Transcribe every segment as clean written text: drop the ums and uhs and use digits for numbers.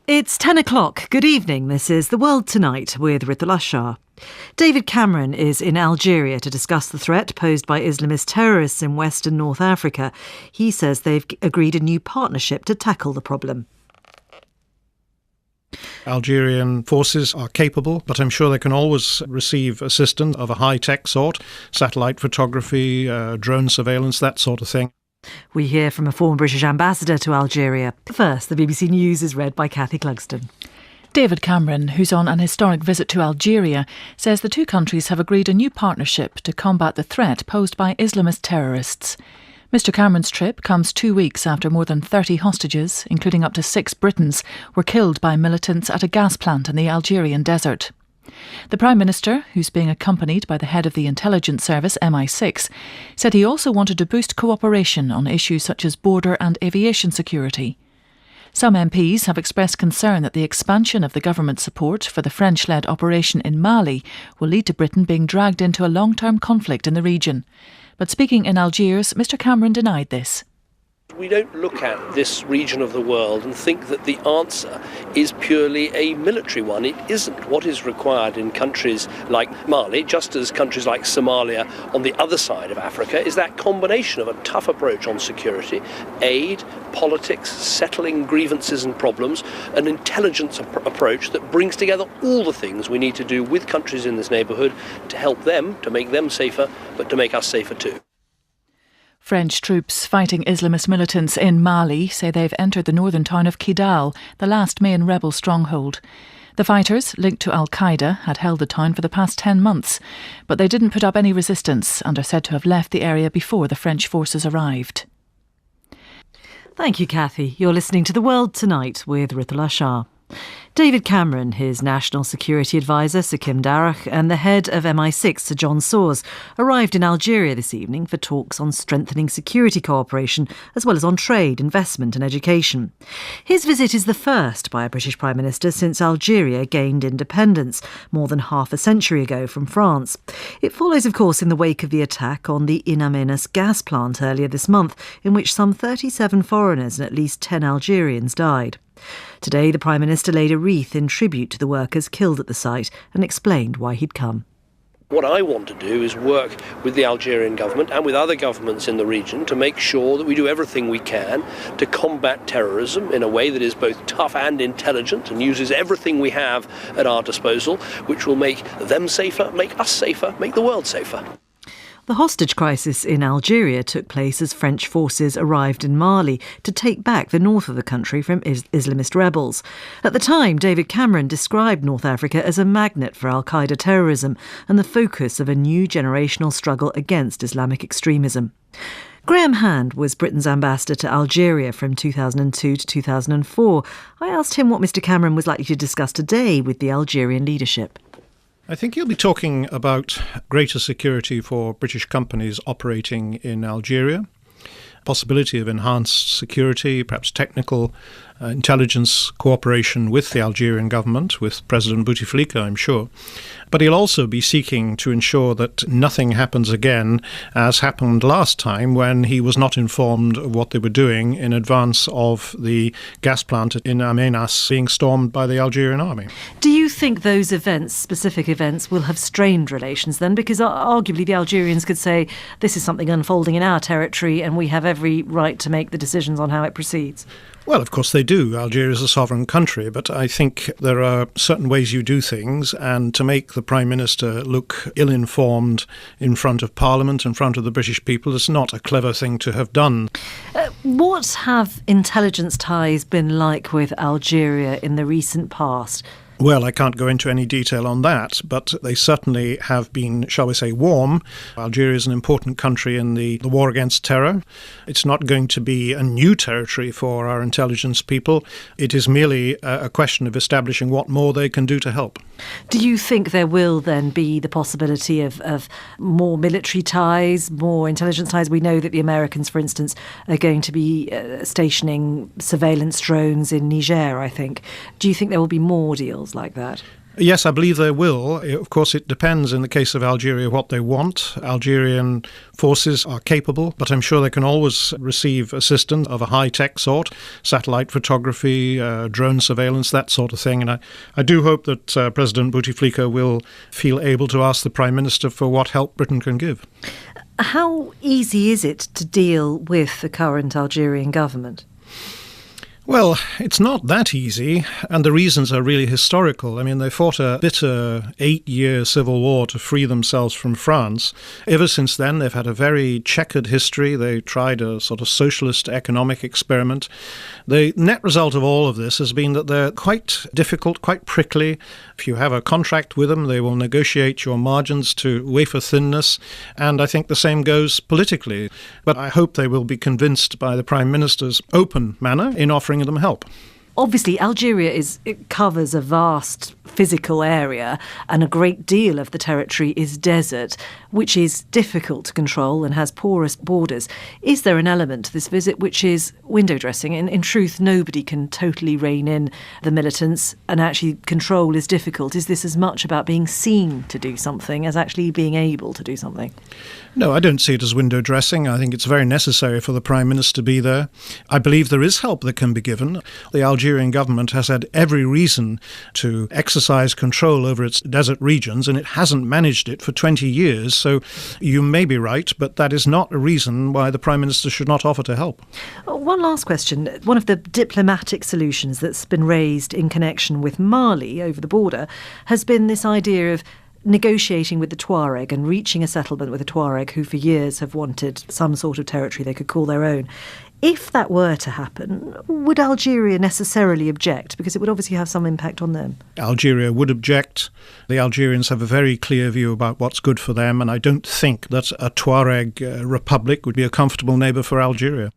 It's 10 o'clock. Good evening. This is The World Tonight with Ritula Shah. David Cameron is in Algeria to discuss the threat posed by Islamist terrorists in West and North Africa. He says they've agreed a new partnership to tackle the problem. Algerian forces are capable, but I'm sure they can always receive assistance of a high-tech sort, satellite photography, drone surveillance, that sort of thing. We hear from a former British ambassador to Algeria. First, the BBC News is read by Cathy Clugston. David Cameron, who's on an historic visit to Algeria, says the two countries have agreed a new partnership to combat the threat posed by Islamist terrorists. Mr Cameron's trip comes 2 weeks after more than 30 hostages, including up to 6 Britons, were killed by militants at a gas plant in the Algerian desert. The Prime Minister, who's being accompanied by the head of the intelligence service MI6, said he also wanted to boost cooperation on issues such as border and aviation security. Some MPs have expressed concern that the expansion of the government's support for the French-led operation in Mali will lead to Britain being dragged into a long-term conflict in the region. But speaking in Algiers, Mr Cameron denied this. We don't look at this region of the world and think that the answer is purely a military one. It isn't. What is required in countries like Mali, just as countries like Somalia on the other side of Africa, is that combination of a tough approach on security, aid, politics, settling grievances and problems, an intelligence approach that brings together all the things we need to do with countries in this neighbourhood to help them, to make them safer, but to make us safer too. French troops fighting Islamist militants in Mali say they've entered the northern town of Kidal, the last main rebel stronghold. The fighters, linked to Al-Qaeda, had held the town for the past 10 months, but they didn't put up any resistance and are said to have left the area before the French forces arrived. Thank you, Cathy. You're listening to The World Tonight with Ritula Shah. David Cameron, his National Security Advisor, Sir Kim Darroch, and the head of MI6, Sir John Sawers, arrived in Algeria this evening for talks on strengthening security cooperation, as well as on trade, investment and education. His visit is the first by a British Prime Minister since Algeria gained independence, more than half a century ago from France. It follows, of course, in the wake of the attack on the In Amenas gas plant earlier this month, in which some 37 foreigners and at least 10 Algerians died. Today, the Prime Minister laid a wreath in tribute to the workers killed at the site and explained why he'd come. What I want to do is work with the Algerian government and with other governments in the region to make sure that we do everything we can to combat terrorism in a way that is both tough and intelligent and uses everything we have at our disposal, which will make them safer, make us safer, make the world safer. The hostage crisis in Algeria took place as French forces arrived in Mali to take back the north of the country from Islamist rebels. At the time, David Cameron described North Africa as a magnet for Al-Qaeda terrorism and the focus of a new generational struggle against Islamic extremism. Graham Hand was Britain's ambassador to Algeria from 2002 to 2004. I asked him what Mr Cameron was likely to discuss today with the Algerian leadership. I think he'll be talking about greater security for British companies operating in Algeria, possibility of enhanced security, perhaps technical intelligence cooperation with the Algerian government, with President Bouteflika, I'm sure. But he'll also be seeking to ensure that nothing happens again as happened last time when he was not informed of what they were doing in advance of the gas plant in Amenas being stormed by the Algerian army. Do you think those events, specific events, will have strained relations then? Because arguably the Algerians could say this is something unfolding in our territory and we have every right to make the decisions on how it proceeds. Well, of course they do. Algeria is a sovereign country, but I think there are certain ways you do things, and to make the Prime Minister look ill-informed in front of Parliament, in front of the British people, is not a clever thing to have done. What have intelligence ties been like with Algeria in the recent past? Well, I can't go into any detail on that, but they certainly have been, shall we say, warm. Algeria is an important country in the war against terror. It's not going to be a new territory for our intelligence people. It is merely a question of establishing what more they can do to help. Do you think there will then be the possibility of more military ties, more intelligence ties? We know that the Americans, for instance, are going to be stationing surveillance drones in Niger, I think. Do you think there will be more deals like that? Yes, I believe they will. Of course, it depends in the case of Algeria what they want. Algerian forces are capable, but I'm sure they can always receive assistance of a high-tech sort, satellite photography, drone surveillance, that sort of thing. And I do hope that President Bouteflika will feel able to ask the Prime Minister for what help Britain can give. How easy is it to deal with the current Algerian government? Well, it's not that easy, and the reasons are really historical. I mean, they fought a bitter 8-year civil war to free themselves from France. Ever since then, they've had a very checkered history. They tried a sort of socialist economic experiment. The net result of all of this has been that they're quite difficult, quite prickly. If you have a contract with them, they will negotiate your margins to wafer thinness, and I think the same goes politically. But I hope they will be convinced by the Prime Minister's open manner in offering them help. Obviously, Algeria it covers a vast physical area, and a great deal of the territory is desert, which is difficult to control and has porous borders. Is there an element to this visit which is window dressing? In truth, nobody can totally rein in the militants, and actually control is difficult. Is this as much about being seen to do something as actually being able to do something? No, I don't see it as window dressing. I think it's very necessary for the Prime Minister to be there. I believe there is help that can be given. The Algerian government has had every reason to exercise control over its desert regions, and it hasn't managed it for 20 years. So you may be right, but that is not a reason why the Prime Minister should not offer to help. One last question. One of the diplomatic solutions that's been raised in connection with Mali over the border has been this idea of negotiating with the Tuareg and reaching a settlement with the Tuareg, who for years have wanted some sort of territory they could call their own. If that were to happen, would Algeria necessarily object? Because it would obviously have some impact on them. Algeria would object. The Algerians have a very clear view about what's good for them, and I don't think that a Tuareg republic would be a comfortable neighbour for Algeria.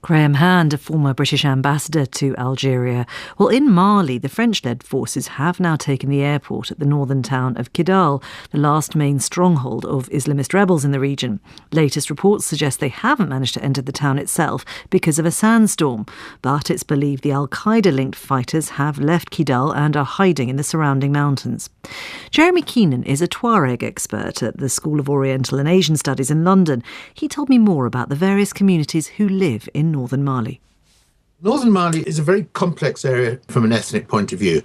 Graham Hand, a former British ambassador to Algeria. Well, in Mali, the French-led forces have now taken the airport at the northern town of Kidal, the last main stronghold of Islamist rebels in the region. Latest reports suggest they haven't managed to enter the town itself because of a sandstorm, but it's believed the Al-Qaeda-linked fighters have left Kidal and are hiding in the surrounding mountains. Jeremy Keenan is a Tuareg expert at the School of Oriental and Asian Studies in London. He told me more about the various communities who live in northern Mali. Northern Mali is a very complex area from an ethnic point of view.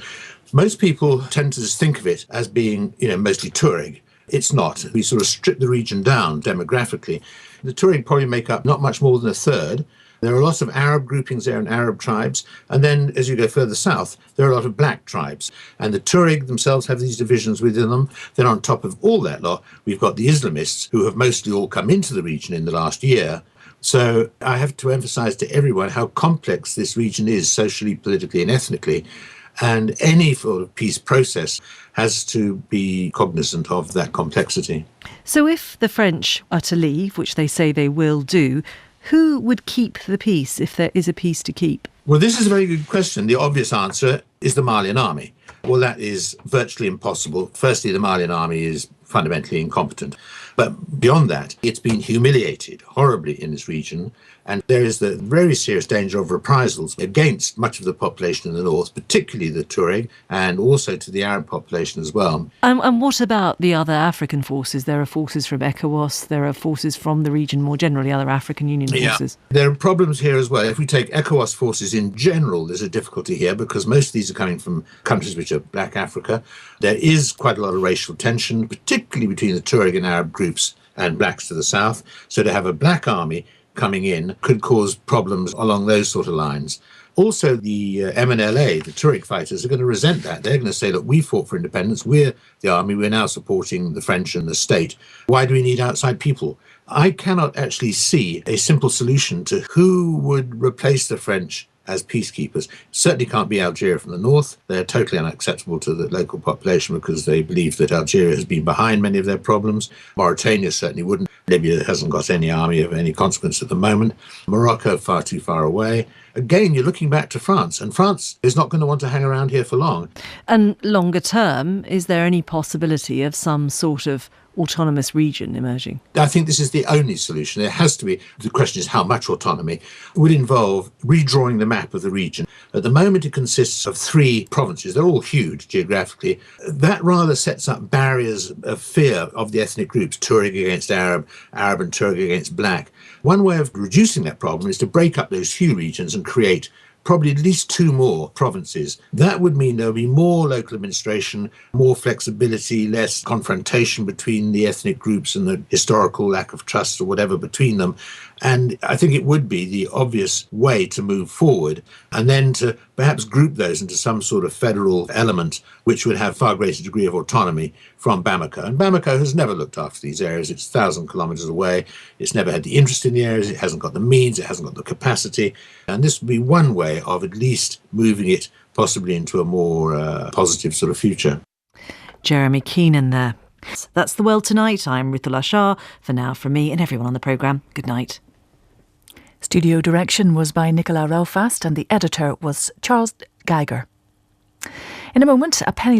Most people tend to just think of it as being, mostly Tuareg. It's not. We sort of strip the region down demographically. The Tuareg probably make up not much more than a third. There are lots of Arab groupings there and Arab tribes. And then as you go further south, there are a lot of black tribes. And the Tuareg themselves have these divisions within them. Then on top of all that lot, we've got the Islamists, who have mostly all come into the region in the last year. So I have to emphasize to everyone how complex this region is socially, politically and ethnically. And any sort of peace process has to be cognizant of that complexity. So if the French are to leave, which they say they will do, who would keep the peace if there is a peace to keep? Well, this is a very good question. The obvious answer is the Malian army. Well, that is virtually impossible. Firstly, the Malian army is fundamentally incompetent. But beyond that, it's been humiliated horribly in this region. And there is the very serious danger of reprisals against much of the population in the north, particularly the Tuareg, and also to the Arab population as well. And what about the other African forces? There are forces from ECOWAS, there are forces from the region more generally, other African Union forces. Yeah. There are problems here as well. If we take ECOWAS forces in general, there's a difficulty here because most of these are coming from countries which are Black Africa. There is quite a lot of racial tension, particularly between the Tuareg and Arab groups and blacks to the south. So to have a black army coming in could cause problems along those sort of lines. Also, the MNLA, the Tuareg fighters, are going to resent that. They're going to say, look, we fought for independence. We're the army. We're now supporting the French and the state. Why do we need outside people? I cannot actually see a simple solution to who would replace the French as peacekeepers. Certainly can't be Algeria from the north. They're totally unacceptable to the local population because they believe that Algeria has been behind many of their problems. Mauritania certainly wouldn't. Libya hasn't got any army of any consequence at the moment. Morocco, far too far away. Again, you're looking back to France, and France is not going to want to hang around here for long. And longer term, is there any possibility of some sort of autonomous region emerging? I think this is the only solution. There has to be. The question is how much autonomy. It would involve redrawing the map of the region. At the moment, it consists of 3 provinces. They're all huge geographically. That rather sets up barriers of fear of the ethnic groups, Tuareg against Arab, Arab and Tuareg against black. One way of reducing that problem is to break up those few regions and create probably at least 2 more provinces. That would mean there'll be more local administration, more flexibility, less confrontation between the ethnic groups and the historical lack of trust or whatever between them. And I think it would be the obvious way to move forward, and then to perhaps group those into some sort of federal element which would have far greater degree of autonomy from Bamako. And Bamako has never looked after these areas. It's 1,000 kilometres away. It's never had the interest in the areas. It hasn't got the means. It hasn't got the capacity. And this would be one way of at least moving it possibly into a more positive sort of future. Jeremy Keenan there. That's The World Tonight. I'm Ruthala Shah. For now, from me and everyone on the programme, good night. Studio direction was by Nicola Relfast and the editor was Charles Geiger. In a moment, a penny